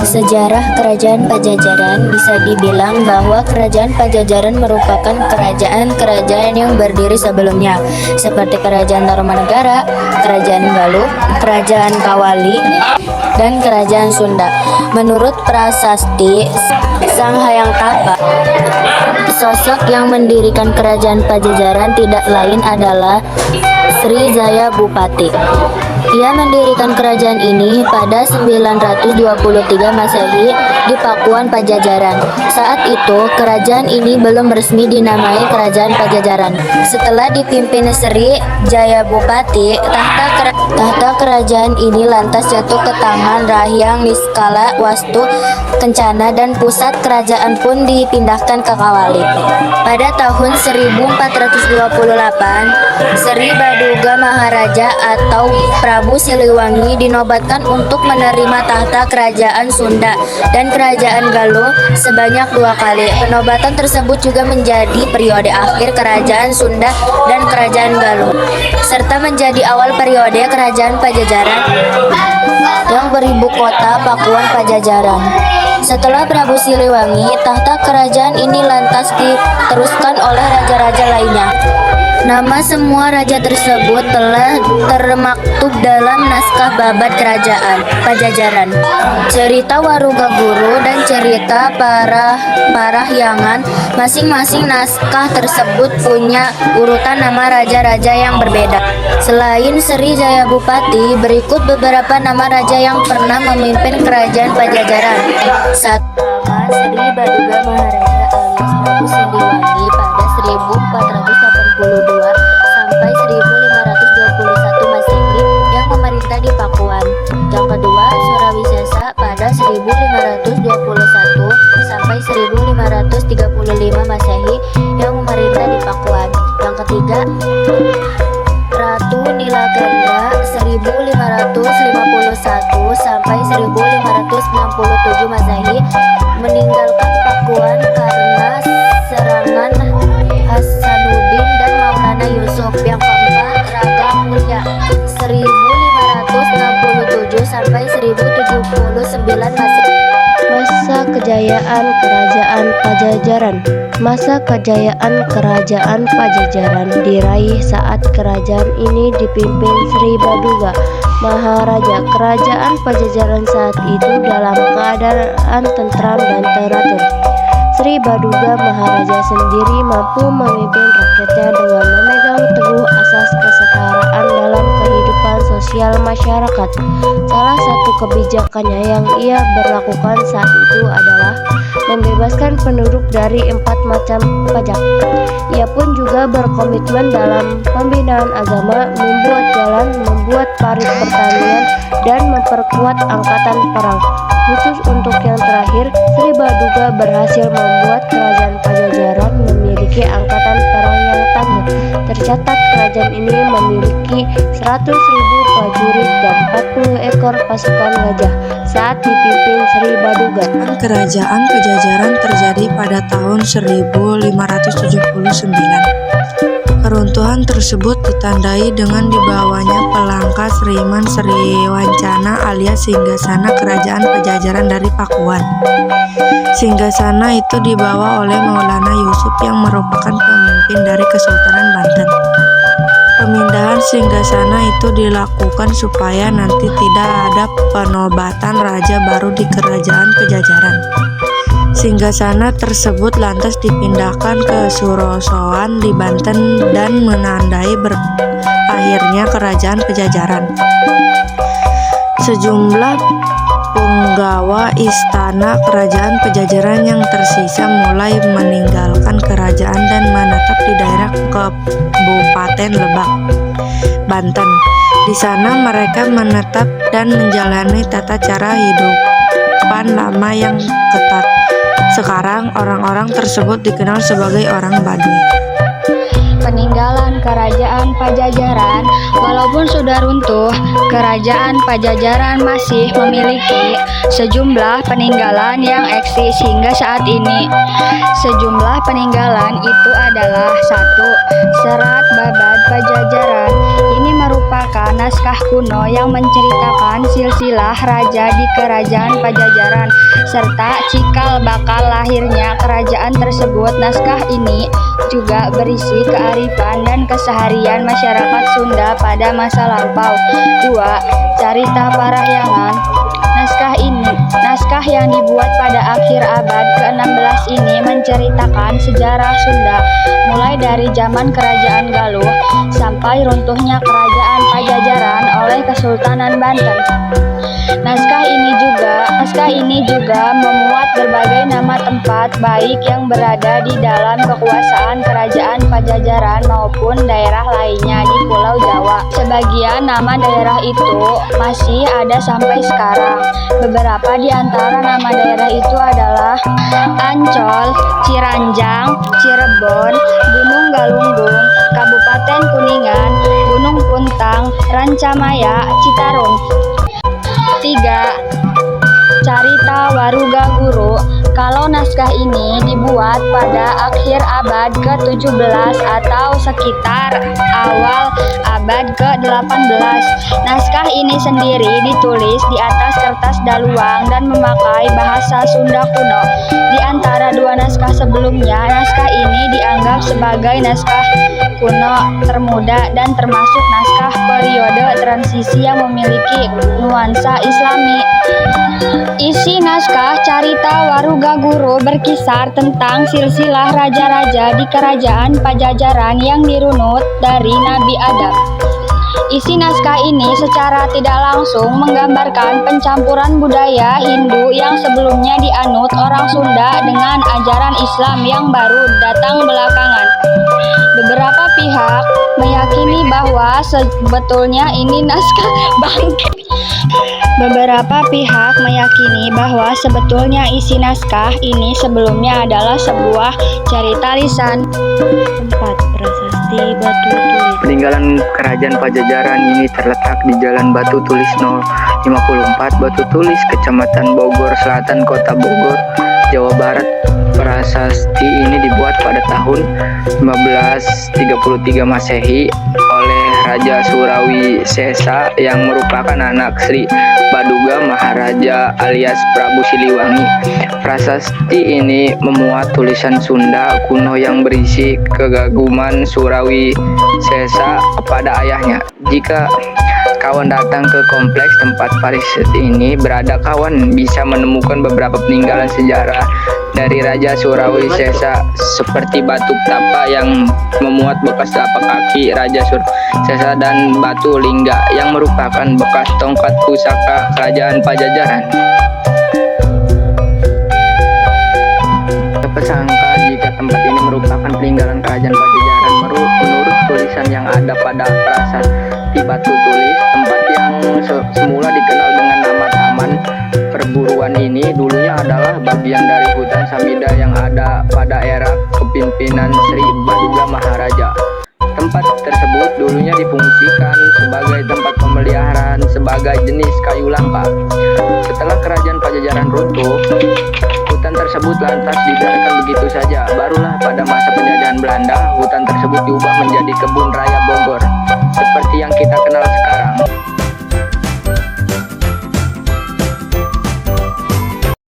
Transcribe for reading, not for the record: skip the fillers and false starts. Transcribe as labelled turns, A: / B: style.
A: Sejarah Kerajaan Pajajaran bisa dibilang bahwa Kerajaan Pajajaran merupakan kerajaan-kerajaan yang berdiri sebelumnya, seperti Kerajaan Tarumanegara, Kerajaan Galuh, Kerajaan Kawali, dan Kerajaan Sunda. Menurut prasasti Sang Hyang Tapa, sosok yang mendirikan Kerajaan Pajajaran tidak lain adalah Sri Jaya Bupati. Ia mendirikan kerajaan ini pada 923 Masehi di Pakuan Pajajaran. Saat itu, kerajaan ini belum resmi dinamai Kerajaan Pajajaran. Setelah dipimpin Sri Jaya Bupati, tahta kerajaan ini lantas jatuh ke tangan Rahyang Niskala Wastu Kencana dan pusat kerajaan pun dipindahkan ke Kawali. Pada tahun 1428, Sri Baduga Maharaja atau Prabu Siliwangi dinobatkan untuk menerima tahta kerajaan Sunda dan kerajaan Galuh sebanyak 2 kali. Penobatan tersebut juga menjadi periode akhir kerajaan Sunda dan kerajaan Galuh, serta menjadi awal periode kerajaan Pajajaran yang beribu kota Pakuan Pajajaran. Setelah Prabu Siliwangi, tahta kerajaan ini lantas diteruskan oleh raja-raja lainnya. Nama semua raja tersebut telah termaktub dalam naskah Babad Kerajaan Pajajaran, cerita Warugaguru, dan cerita Parahyangan. Masing-masing naskah tersebut punya urutan nama raja-raja yang berbeda. Selain Sri Jaya Bupati, berikut beberapa nama raja yang pernah memimpin kerajaan Pajajaran. 1. Sri Baduga Maharaja alias Prabu Siliwangi pada 1482 sampai 1521 Masehi yang memerintah di Pakuan. Yang kedua, Surawisesa pada 1521 sampai 1535 Masehi yang memerintah di Pakuan. Yang ketiga, Ratu Nilagandra 1551 sampai 1597 Masehi meninggalkan Pakuan karena serangan Hasanuddin dan Maulana Yusuf. Yang keempat, Raga Mulia 1567 sampai 1079 Masehi.
B: Masa kejayaan Kerajaan Pajajaran. Masa kejayaan Kerajaan Pajajaran diraih saat kerajaan ini dipimpin Sri Baduga Maharaja. Kerajaan Pajajaran saat itu dalam keadaan tentram dan teratur. Sri Baduga Maharaja sendiri mampu memimpin rakyatnya dengan memegang teguh asas kesetaraan dalam kehidupan sosial masyarakat. Salah satu kebijakannya yang ia berlakukan saat itu adalah membebaskan penduduk dari 4 macam pajak. Ia pun juga berkomitmen dalam pembinaan agama, membuat jalan, membuat parit pertanian, dan memperkuat angkatan perang. Khusus untuk yang terakhir, Sri Baduga berhasil membuat kerajaan Pajajaran memiliki angkatan perang yang tangguh. Tercatat kerajaan ini memiliki 100.000 prajurit dan 40 ekor pasukan gajah saat dipimpin Sri Baduga.
C: Kerajaan Pajajaran terjadi pada tahun 1579. Keruntuhan tersebut ditandai dengan dibawanya pelangka Sriman Sriwancana alias Singgasana Kerajaan Pajajaran dari Pakuan. Singgasana itu dibawa oleh Maulana Yusuf yang merupakan pemimpin dari Kesultanan Banten. Pemindahan Singgasana itu dilakukan supaya nanti tidak ada penobatan raja baru di Kerajaan Pajajaran. Singgasana tersebut lantas dipindahkan ke Surosoan di Banten dan menandai berakhirnya Kerajaan Pajajaran. Sejumlah penggawa istana Kerajaan Pajajaran yang tersisa mulai meninggalkan kerajaan dan menetap di daerah Kabupaten Lebak, Banten. Di sana mereka menetap dan menjalani tata cara hidupan lama yang ketat. Sekarang orang-orang tersebut dikenal sebagai orang Baduy.
D: Peninggalan Kerajaan Pajajaran. Walaupun sudah runtuh, Kerajaan Pajajaran masih memiliki sejumlah peninggalan yang eksis hingga saat ini. Sejumlah peninggalan itu adalah 1. Serat Babad Pajajaran. Ini merupakan naskah kuno yang menceritakan silsilah raja di kerajaan Pajajaran serta cikal bakal lahirnya kerajaan tersebut. Naskah ini juga berisi kearifan dan keseharian masyarakat Sunda pada masa lampau. 2. Carita Parahyangan. Naskah yang dibuat pada akhir abad ke-16 ini menceritakan sejarah Sunda mulai dari zaman Kerajaan Galuh sampai runtuhnya Kerajaan Pajajaran oleh Kesultanan Banten. Naskah ini juga memuat berbagai nama tempat baik yang berada di dalam kekuasaan Kerajaan Pajajaran maupun daerah lainnya di Pulau Jawa. Sebagian nama daerah itu masih ada sampai sekarang. Beberapa di antara nama daerah itu adalah Ancol, Ciranjang, Cirebon, Gunung Galunggung, Kabupaten Kuningan, Gunung Puntang, Rancamaya, Citarum. 3. Carita Waruga Guru. Kalau naskah ini dibuat pada akhir abad ke-17 atau sekitar awal abad ke-18. Naskah ini sendiri ditulis di atas kertas daluang dan memakai bahasa Sunda kuno. Di antara dua naskah sebelumnya, naskah ini dianggap sebagai naskah kuno termuda dan termasuk naskah periode transisi yang memiliki nuansa Islami. Isi naskah Carita Waruga Guru berkisar tentang silsilah raja-raja di kerajaan Pajajaran yang dirunut dari Nabi Adam. Isi naskah ini secara tidak langsung menggambarkan pencampuran budaya Hindu yang sebelumnya dianut orang Sunda dengan ajaran Islam yang baru datang belakangan. Beberapa pihak meyakini bahwa sebetulnya ini naskah bangkit. Beberapa pihak meyakini bahwa sebetulnya isi naskah ini sebelumnya adalah sebuah cerita lisan.
B: 4. Prasasti Batu Tulis.
E: Peninggalan Kerajaan Pajajaran ini terletak di Jalan Batu Tulis No. 54 Batu Tulis, Kecamatan Bogor Selatan, Kota Bogor, Jawa Barat. Prasasti ini dibuat pada tahun 1533 Masehi oleh Raja Surawi Sesa yang merupakan anak Sri Baduga Maharaja alias Prabu Siliwangi. Prasasti ini memuat tulisan Sunda kuno yang berisi kekaguman Surawi Sesa kepada ayahnya. Jika kawan datang ke kompleks tempat prasasti ini berada, kawan bisa menemukan beberapa peninggalan sejarah dari Raja Surawi Sesa seperti batu tapa yang memuat bekas telapak kaki Raja Surawi Sesa dan batu lingga yang merupakan bekas tongkat pusaka Kerajaan Pajajaran. Tersangka jika tempat ini merupakan peninggalan Kerajaan Pajajaran menurut tulisan yang ada pada prasasti Batu Tulis. Tempat yang semula dikenal dengan nama Taman Perburuan ini dulunya adalah bagian dari hutan Samida yang ada pada era kepemimpinan Sri Baduga Maharaja. Tempat tersebut dulunya difungsikan sebagai tempat pemeliharaan sebagai jenis kayu langka. Setelah Kerajaan Pajajaran runtuh, hutan tersebut lantas dibiarkan begitu saja. Barulah pada masa penjajahan Belanda, hutan tersebut diubah menjadi Kebun Raya Bogor.